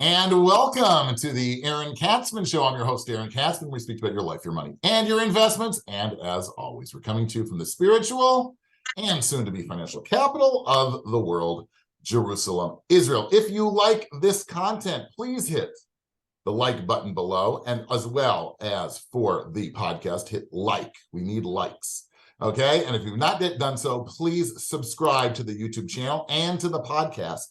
And welcome to the Aaron Katzman Show. I'm your host, Aaron Katzman. We speak about your life, your money, and your investments. And as always, we're coming to you from the spiritual and soon to be financial capital of the world, Jerusalem, Israel. If you like this content, please hit the like button below. And as well as for the podcast, hit like. We need likes. Okay. And if you've not yet done so, please subscribe to the YouTube channel and to the podcast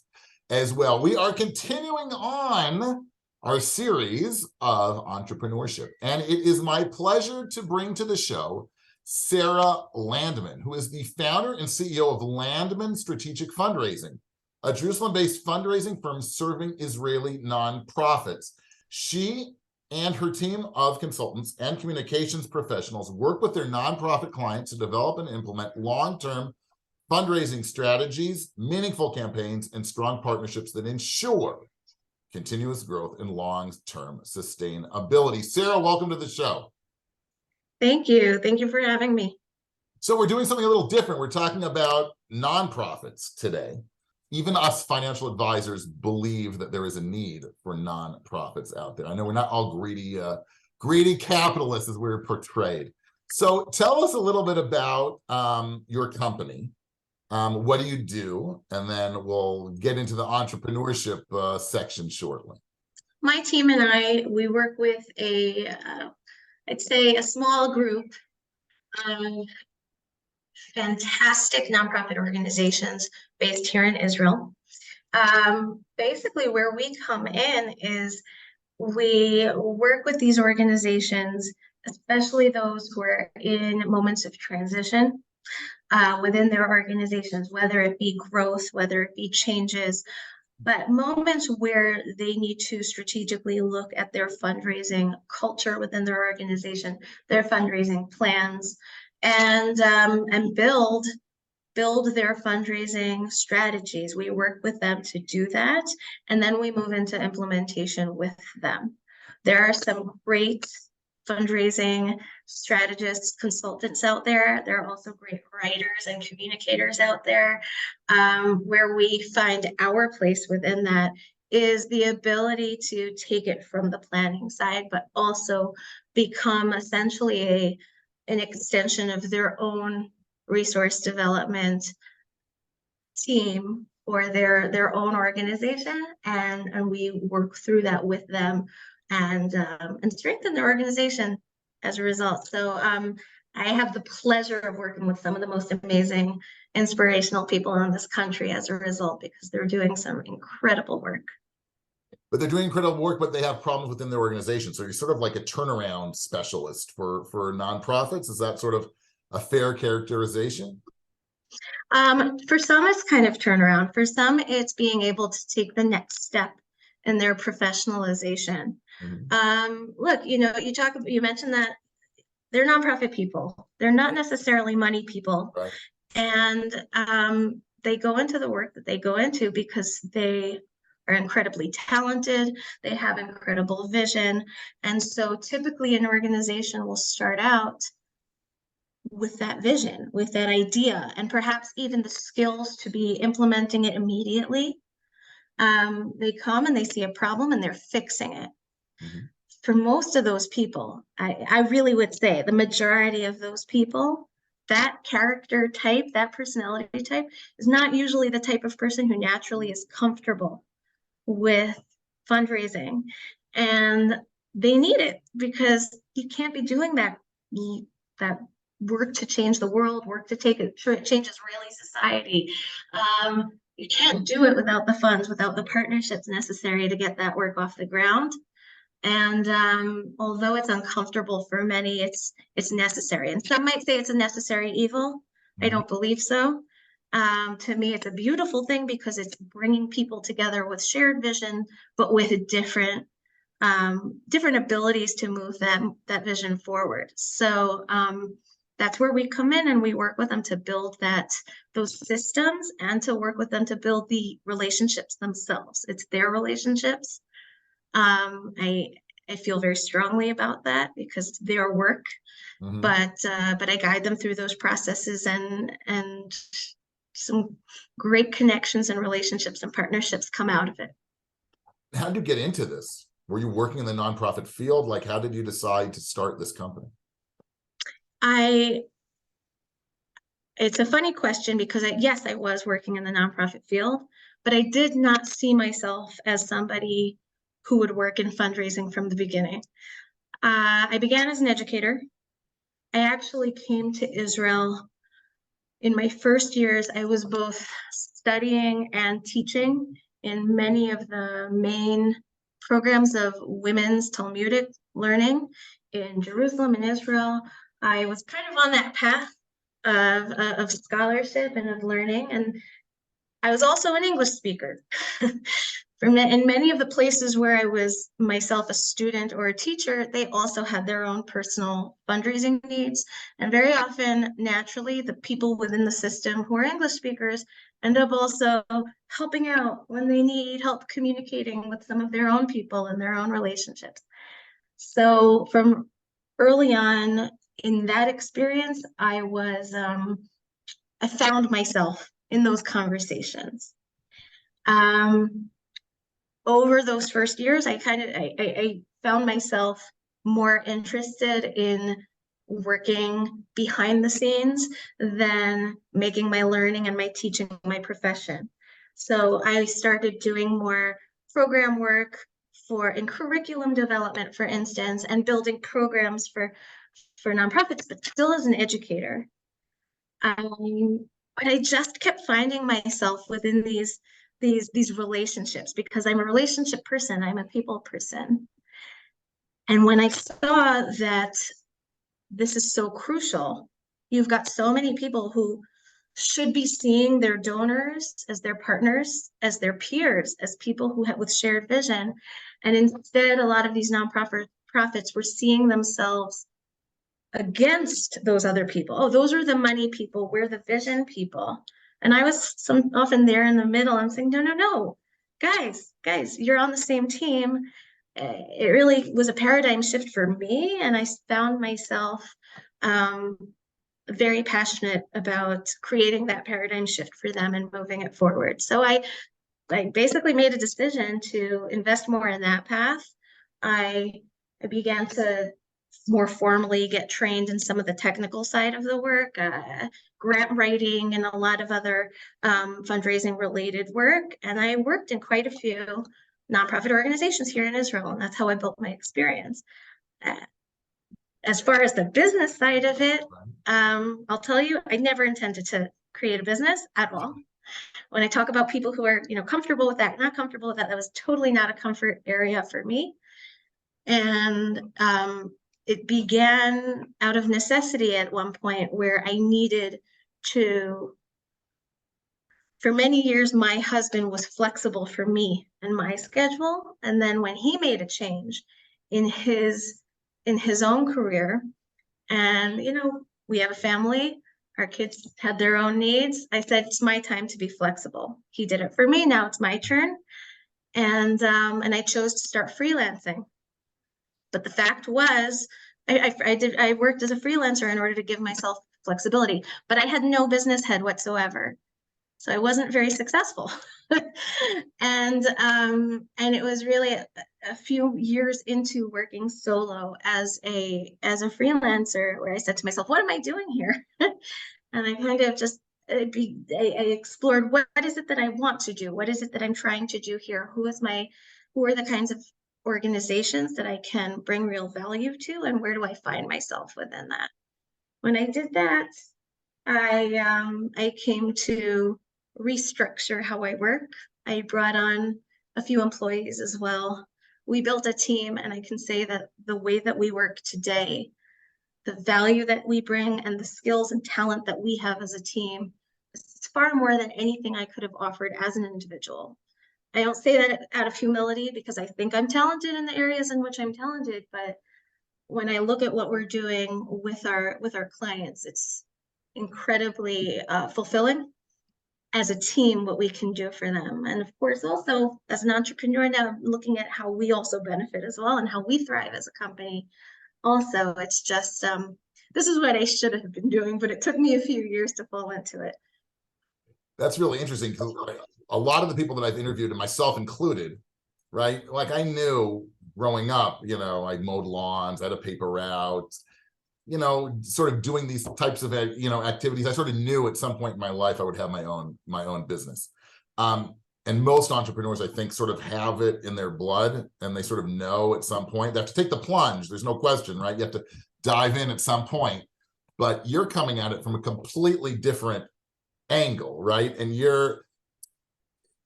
as well. We are continuing on our series of entrepreneurship, and it is my pleasure to bring to the show Sarah Landman, who is the founder and CEO of Landman Strategic Fundraising, a Jerusalem-based fundraising firm serving Israeli nonprofits. She and her team of consultants and communications professionals work with their nonprofit clients to develop and implement long-term fundraising strategies, meaningful campaigns, and strong partnerships that ensure continuous growth and long-term sustainability. Sarah, welcome to the show. Thank you. Thank you for having me. So we're doing something a little different. We're talking about nonprofits today. Even us financial advisors believe that there is a need for nonprofits out there. I know we're not all greedy capitalists as we're portrayed. So tell us a little bit about your company. What do you do? And then we'll get into the entrepreneurship section shortly. My team and I, we work with I'd say a small group of fantastic nonprofit organizations based here in Israel. Basically, where we come in is we work with these organizations, especially those who are in moments of transition within their organizations, whether it be growth, whether it be changes, but moments where they need to strategically look at their fundraising culture within their organization, their fundraising plans, and build their fundraising strategies. We work with them to do that, and then we move into implementation with them. There are some great fundraising strategists, consultants out there. There are also great writers and communicators out there. Where we find our place within that is the ability to take it from the planning side, but also become essentially an extension of their own resource development team or their own organization, and we work through that with them and strengthen their organization as a result. So I have the pleasure of working with some of the most amazing, inspirational people in this country as a result, because they're doing some incredible work. But they're doing incredible work, but they have problems within their organization. So you're sort of like a turnaround specialist for nonprofits. Is that sort of a fair characterization? For some, it's kind of turnaround. For some, it's being able to take the next step in their professionalization. Mm-hmm. Look, you mentioned that they're nonprofit people. They're not necessarily money people. Right. And they go into the work that they go into because they are incredibly talented. They have incredible vision. And so typically an organization will start out with that vision, with that idea, and perhaps even the skills to be implementing it immediately. They come and they see a problem and they're fixing it. Mm-hmm. For most of those people, I really would say the majority of those people, that character type, that personality type is not usually the type of person who naturally is comfortable with fundraising. And they need it because you can't be doing that work to change the world, work to change Israeli society. You can't do it without the funds, without the partnerships necessary to get that work off the ground. And although it's uncomfortable for many, it's necessary. And some might say it's a necessary evil. Mm-hmm. I don't believe so. To me, it's a beautiful thing because it's bringing people together with shared vision, but with different abilities to move that vision forward. So that's where we come in and we work with them to build those systems and to work with them to build the relationships themselves. It's their relationships. I feel very strongly about that because it's their work, mm-hmm. but I guide them through those processes and some great connections and relationships and partnerships come out of it. how did you get into this? Were you working in the nonprofit field? Like, how did you decide to start this company? It's a funny question because yes, I was working in the nonprofit field, but I did not see myself as somebody who would work in fundraising from the beginning. I began as an educator. I actually came to Israel in my first years. I was both studying and teaching in many of the main programs of women's Talmudic learning in Jerusalem and Israel. I was kind of on that path of scholarship and of learning, and I was also an English speaker. In many of the places where I was myself a student or a teacher, they also had their own personal fundraising needs. And very often, naturally, the people within the system who are English speakers end up also helping out when they need help communicating with some of their own people and their own relationships. So from early on in that experience, I found myself in those conversations. Over those first years, I found myself more interested in working behind the scenes than making my learning and my teaching my profession. So I started doing more program work in curriculum development, for instance, and building programs for nonprofits, but still as an educator. But I just kept finding myself within these relationships because I'm a relationship person, I'm a people person. And when I saw that this is so crucial, you've got so many people who should be seeing their donors as their partners, as their peers, as people who have with shared vision. And instead, a lot of these nonprofits were seeing themselves against those other people. Oh, those are the money people, we're the vision people. And I was often there in the middle. I'm saying, no, guys, you're on the same team. It really was a paradigm shift for me, and I found myself very passionate about creating that paradigm shift for them and moving it forward. So I basically made a decision to invest more in that path. I began to more formally get trained in some of the technical side of the work, grant writing, and a lot of other fundraising related work. And I worked in quite a few nonprofit organizations here in Israel, and that's how I built my experience. As far as the business side of it, I'll tell you, I never intended to create a business at all. When I talk about people who are, comfortable with that, not comfortable with that, that was totally not a comfort area for me. And it began out of necessity at one point where I needed to, for many years, my husband was flexible for me and my schedule. And then when he made a change in his own career, and, we have a family, our kids had their own needs. I said, it's my time to be flexible. He did it for me. Now it's my turn. And I chose to start freelancing. But the fact was, I worked as a freelancer in order to give myself flexibility, but I had no business head whatsoever. So I wasn't very successful. And it was really a few years into working solo as a freelancer where I said to myself, what am I doing here? And I kind of just I explored what is it that I want to do? What is it that I'm trying to do here? Who are the kinds of organizations that I can bring real value to, and where do I find myself within that? When I did that, I came to restructure how I work. I brought on a few employees as well. We built a team, and I can say that the way that we work today, the value that we bring and the skills and talent that we have as a team, is far more than anything I could have offered as an individual. I don't say that out of humility because I think I'm talented in the areas in which I'm talented, but when I look at what we're doing with our clients, it's incredibly fulfilling as a team, what we can do for them. And of course, also as an entrepreneur now, looking at how we also benefit as well and how we thrive as a company. Also, it's just, this is what I should have been doing, but it took me a few years to fall into it. That's really interesting because a lot of the people that I've interviewed, and myself included, right? Like I knew growing up, I mowed lawns, I had a paper route, sort of doing these types of, activities. I sort of knew at some point in my life I would have my own business. And most entrepreneurs, I think, sort of have it in their blood, and they sort of know at some point. They have to take the plunge. There's no question, right? You have to dive in at some point, but you're coming at it from a completely different angle, right? And you're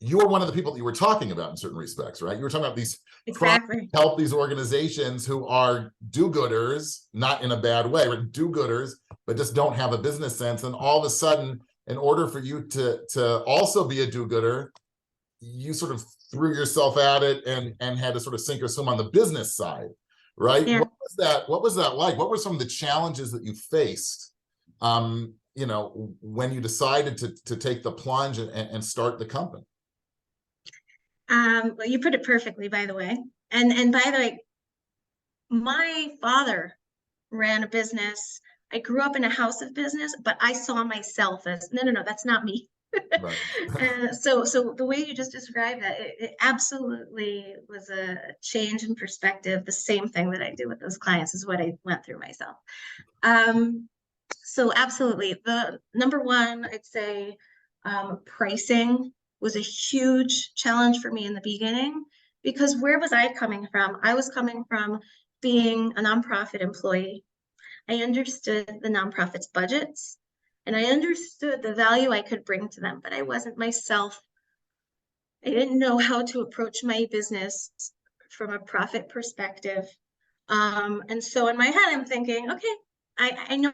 one of the people that you were talking about in certain respects, right? You were talking about these Exactly. help these organizations who are do-gooders, not in a bad way, but do-gooders, but just don't have a business sense. And all of a sudden, in order for you to also be a do-gooder, you sort of threw yourself at it and had to sort of sink or swim on the business side, right? Yeah. What was that like? What were some of the challenges that you faced, when you decided to take the plunge and start the company? Well, you put it perfectly, by the way. And by the way, my father ran a business. I grew up in a house of business, but I saw myself as, no, that's not me. Right. So the way you just described that, it absolutely was a change in perspective. The same thing that I do with those clients is what I went through myself. So absolutely, the number one, I'd say, pricing was a huge challenge for me in the beginning, because where was I coming from? I was coming from being a nonprofit employee. I understood the nonprofit's budgets, and I understood the value I could bring to them, but I wasn't myself. I didn't know how to approach my business from a profit perspective. And so in my head, I'm thinking, okay, I know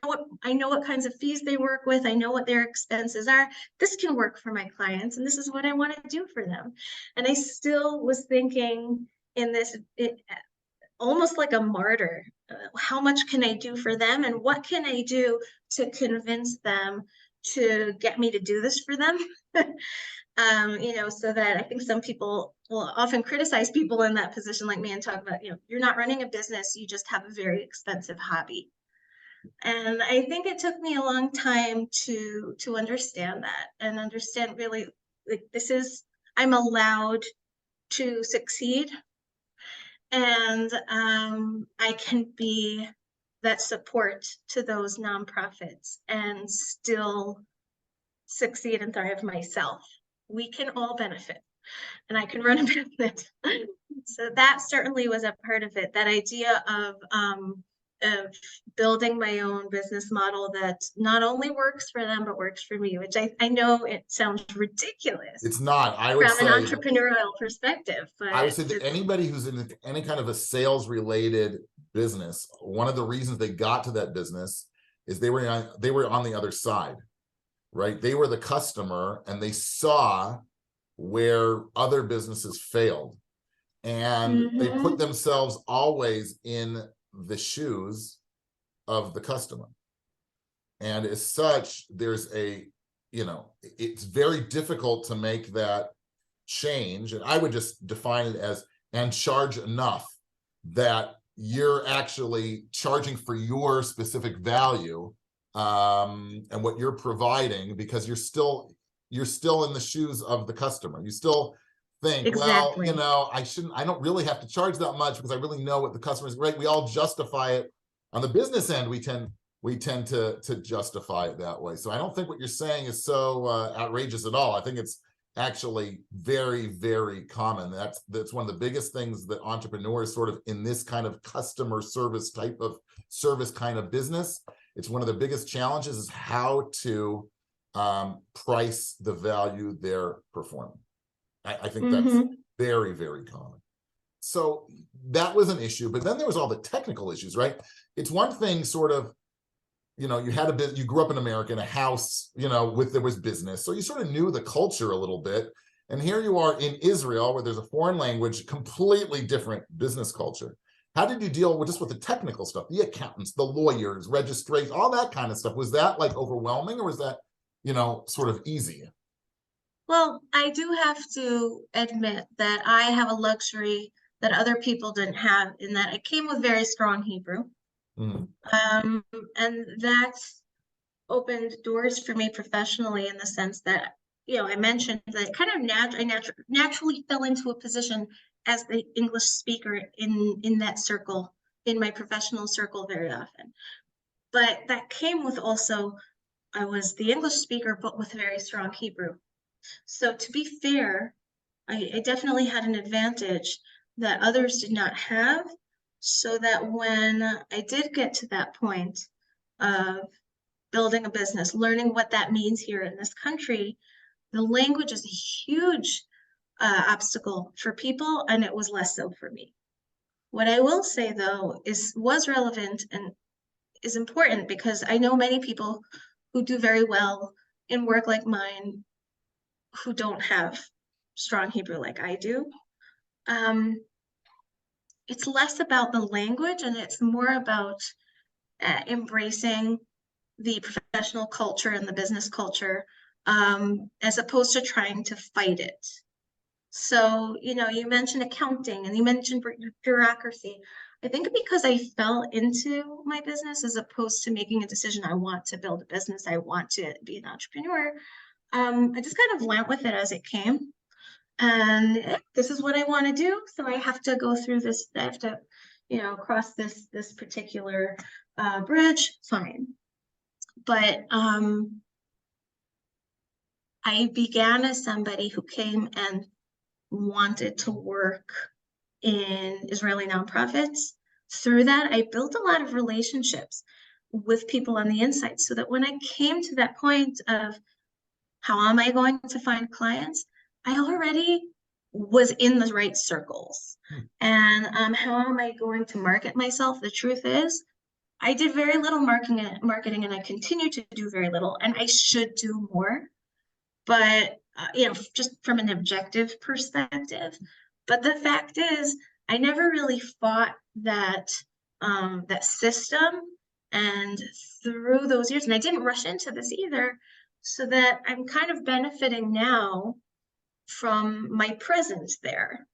what kinds of fees they work with. I know what their expenses are. This can work for my clients, and this is what I want to do for them. And I still was thinking in this, almost like a martyr. How much can I do for them, and what can I do to convince them to get me to do this for them? So that I think some people will often criticize people in that position like me and talk about, you're not running a business, you just have a very expensive hobby. And I think it took me a long time to understand that, and understand really, like, I'm allowed to succeed, and I can be that support to those nonprofits and still succeed and thrive myself. We can all benefit, and I can run a business. So that certainly was a part of it, that idea of building my own business model that not only works for them, but works for me, which I know it sounds ridiculous. It's not. I would from say an entrepreneurial perspective, I would but say that anybody who's in any kind of a sales related business, one of the reasons they got to that business is they were on the other side, right? They were the customer, and they saw where other businesses failed, and they put themselves always in the shoes of the customer. And as such, there's it's very difficult to make that change. And I would just define it as, and charge enough that you're actually charging for your specific value, and what you're providing, because you're still in the shoes of the customer. You still think, exactly. well, I don't really have to charge that much because I really know what the customer's, right? We all justify it on the business end. We tend to justify it that way. So I don't think what you're saying is so outrageous at all. I think it's actually very, very common. That's one of the biggest things that entrepreneurs, sort of in this kind of customer service type of service kind of business, it's one of the biggest challenges, is how to price the value they're performing. I think that's very, very common. So that was an issue, but then there was all the technical issues, right? It's one thing, sort of, you had you grew up in America in a house, there was business. So you sort of knew the culture a little bit. And here you are in Israel, where there's a foreign language, completely different business culture. How did you deal with the technical stuff, the accountants, the lawyers, registration, all that kind of stuff? Was that like overwhelming, or was that, sort of easy? Well, I do have to admit that I have a luxury that other people didn't have, in that I came with very strong Hebrew. And that opened doors for me professionally, in the sense that, I mentioned that kind of I naturally fell into a position as the English speaker in that circle, in my professional circle very often. But that came with also, I was the English speaker, but with very strong Hebrew. So to be fair, I definitely had an advantage that others did not have, so that when I did get to that point of building a business, learning what that means here in this country, the language is a huge obstacle for people, and it was less so for me. What I will say though was relevant and is important, because I know many people who do very well in work like mine who don't have strong Hebrew like I do. It's less about the language and it's more about embracing the professional culture and the business culture, as opposed to trying to fight it. So, you mentioned accounting and you mentioned bureaucracy. I think because I fell into my business as opposed to making a decision, I want to build a business, I want to be an entrepreneur, I just kind of went with it as it came. And this is what I want to do. So I have to go through this, I have to, cross this particular bridge, fine. But I began as somebody who came and wanted to work in Israeli nonprofits. Through that, I built a lot of relationships with people on the inside, so that when I came to that point of how am I going to find clients, I already was in the right circles. And how am I going to market myself? The truth is, I did very little marketing, and I continue to do very little, and I should do more. But just from an objective perspective. But the fact is, I never really fought that system, and through those years, and I didn't rush into this either, so that I'm kind of benefiting now from my presence there.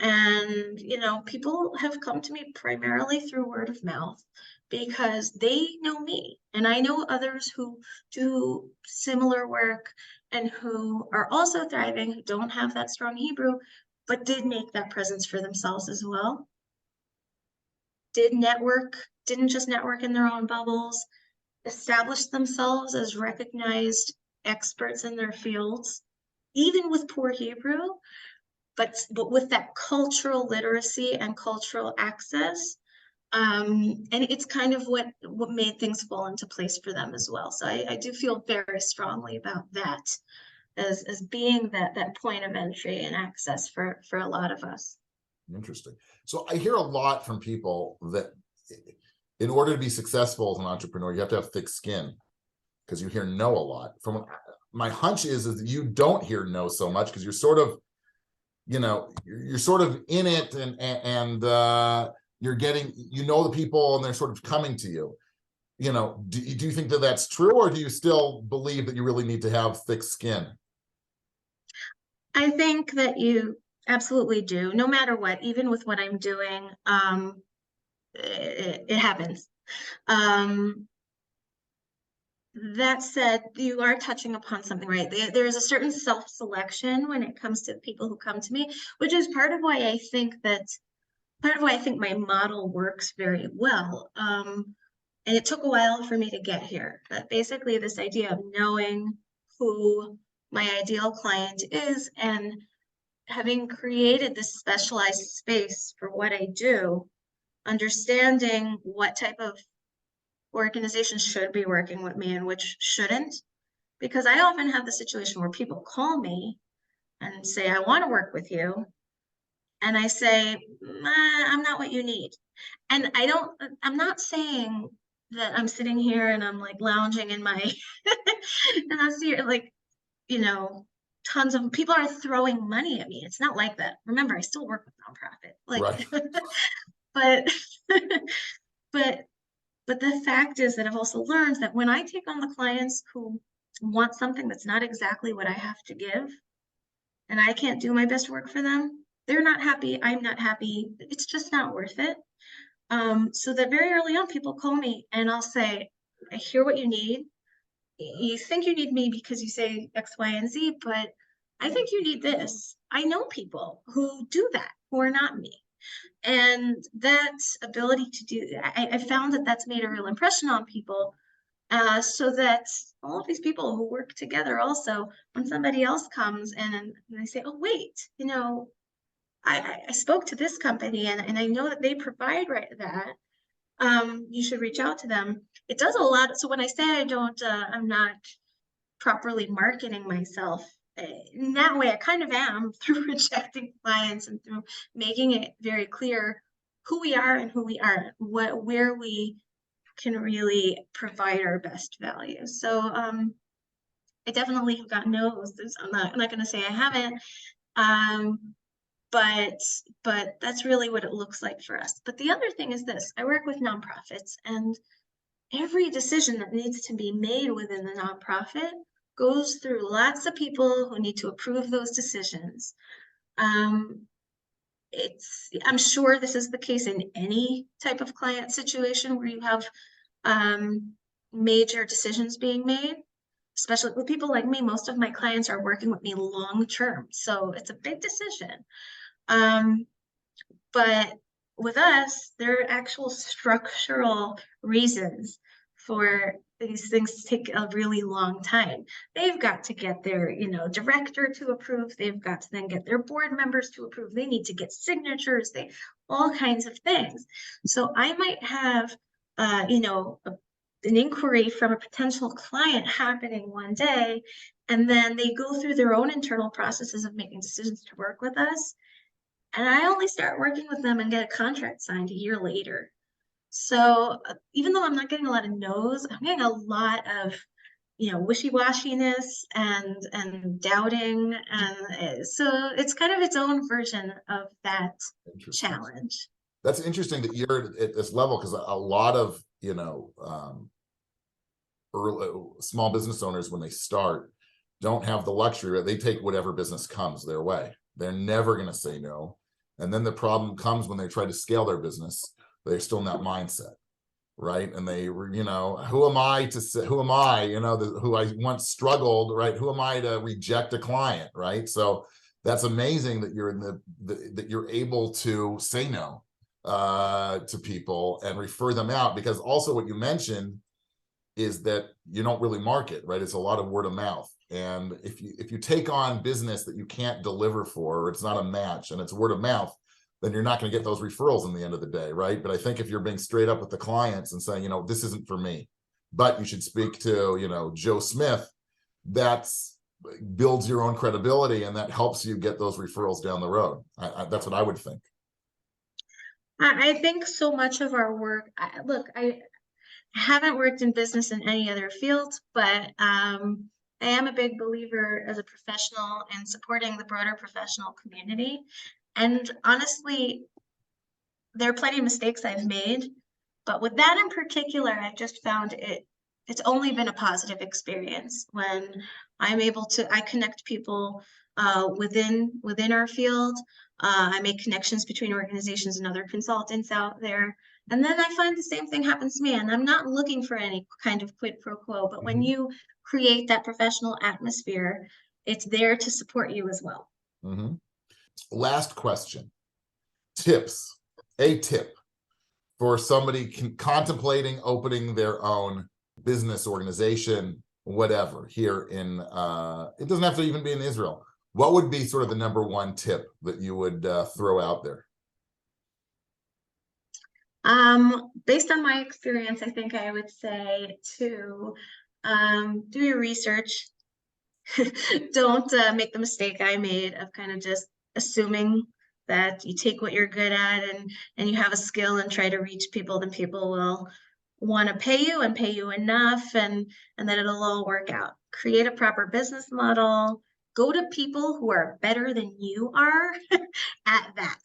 And people have come to me primarily through word of mouth, because they know me and I know others who do similar work and who are also thriving, who don't have that strong Hebrew, but did make that presence for themselves as well. Didn't just network in their own bubbles, established themselves as recognized experts in their fields, even with poor Hebrew, but with that cultural literacy and cultural access. And it's kind of what made things fall into place for them as well. So I do feel very strongly about that as being that point of entry and access for a lot of us. Interesting. So I hear a lot from people that in order to be successful as an entrepreneur, you have to have thick skin, because you hear no a lot. From my hunch is that you don't hear no so much, because you're sort of, you're sort of in it, and you're getting, the people, and they're sort of coming to you. Do you think that that's true, or do you still believe that you really need to have thick skin? I think that you absolutely do, no matter what. Even with what I'm doing, it happens. That said, you are touching upon something, right? There is a certain self-selection when it comes to the people who come to me, which is part of why I think my model works very well. And it took a while for me to get here, but basically this idea of knowing who my ideal client is, and having created this specialized space for what I do, understanding what type of organizations should be working with me and which shouldn't. Because I often have the situation where people call me and say, I want to work with you. And I say, I'm not what you need. And I'm not saying that I'm sitting here and I'm like lounging in my, and I'm here like, tons of people are throwing money at me. It's not like that. Remember, I still work with nonprofit. Like, right. But the fact is that I've also learned that when I take on the clients who want something that's not exactly what I have to give, and I can't do my best work for them, they're not happy, I'm not happy, it's just not worth it. So that very early on, people call me and I'll say, I hear what you need. You think you need me because you say X, Y, and Z, but I think you need this. I know people who do that, who are not me. And that ability to do, I found that that's made a real impression on people. So that all of these people who work together also, when somebody else comes in and they say, oh, wait, you know, I spoke to this company and I know that they provide that. You should reach out to them. It does a lot. So when I say I'm not properly marketing myself, in that way, I kind of am through rejecting clients and through making it very clear who we are and who we aren't, where we can really provide our best value. So I definitely have gotten no's. I'm not going to say I haven't, but that's really what it looks like for us. But the other thing is this: I work with nonprofits, and every decision that needs to be made within the nonprofit goes through lots of people who need to approve those decisions. I'm sure this is the case in any type of client situation where you have major decisions being made, especially with people like me. Most of my clients are working with me long term, so it's a big decision. But with us, there are actual structural reasons for these things to take a really long time. They've got to get their, director to approve. They've got to then get their board members to approve. They need to get signatures, all kinds of things. So I might have, an inquiry from a potential client happening one day, and then they go through their own internal processes of making decisions to work with us. And I only start working with them and get a contract signed a year later. So even though I'm not getting a lot of no's, I'm getting a lot of, wishy-washiness and doubting. And so it's kind of its own version of that challenge. That's interesting that you're at this level, because a lot of, early small business owners, when they start, don't have the luxury. They take whatever business comes their way. They're never going to say no. And then the problem comes when they try to scale their business. They're still in that mindset, right? And they, who am I to say, who am I, who I once struggled, right? Who am I to reject a client, right? So that's amazing that you're in that you're able to say no to people and refer them out, because also what you mentioned is that you don't really market, right? It's a lot of word of mouth. And if you take on business that you can't deliver for, or it's not a match and it's word of mouth, then you're not going to get those referrals in the end of the day, right? But I think if you're being straight up with the clients and saying, this isn't for me, but you should speak to, Joe Smith, that's builds your own credibility, and that helps you get those referrals down the road. That's what I would think. I think so much of our work, I haven't worked in business in any other field, but I am a big believer as a professional in supporting the broader professional community. And honestly, there are plenty of mistakes I've made, but with that in particular, I've just found it's only been a positive experience when I connect people within our field. I make connections between organizations and other consultants out there. And then I find the same thing happens to me. And I'm not looking for any kind of quid pro quo, but when you create that professional atmosphere, it's there to support you as well. Last question. Tips. A tip for somebody contemplating opening their own business, organization, whatever, here in, it doesn't have to even be in Israel. What would be sort of the number one tip that you would throw out there? Based on my experience, I think I would say to do your research. Don't make the mistake I made of kind of just assuming that you take what you're good at and you have a skill and try to reach people, then people will want to pay you and pay you enough, and that it'll all work out. Create a proper business model. Go to people who are better than you are at that,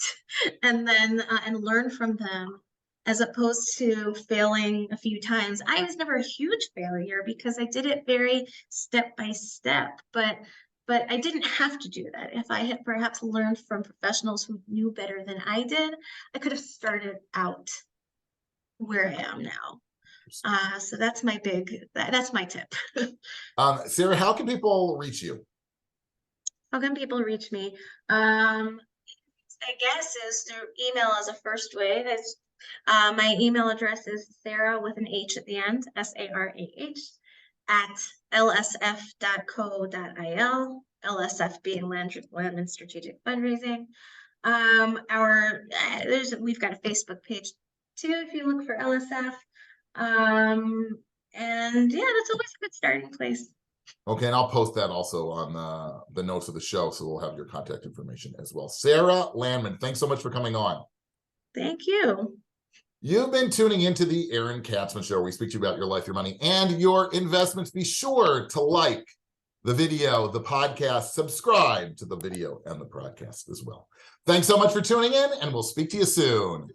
and then and learn from them, as opposed to failing a few times. I was never a huge failure because I did it very step by step, but I didn't have to do that. If I had perhaps learned from professionals who knew better than I did, I could have started out where I am now. So that's my that's my tip. Sarah, how can people reach you? How can people reach me? I guess is through email as a first way. My email address is Sarah with an H at the end, SARAH, at lsf.co.il, LSF being Landman Strategic Fundraising. We've got a Facebook page too if you look for LSF. And yeah, that's always a good starting place. Okay, and I'll post that also on the notes of the show, so we'll have your contact information as well. Sarah Landman, thanks so much for coming on. Thank you. You've been tuning into the Aaron Katzman Show, where we speak to you about your life, your money, and your investments. Be sure to like the video, the podcast, subscribe to the video and the podcast as well. Thanks so much for tuning in, and we'll speak to you soon.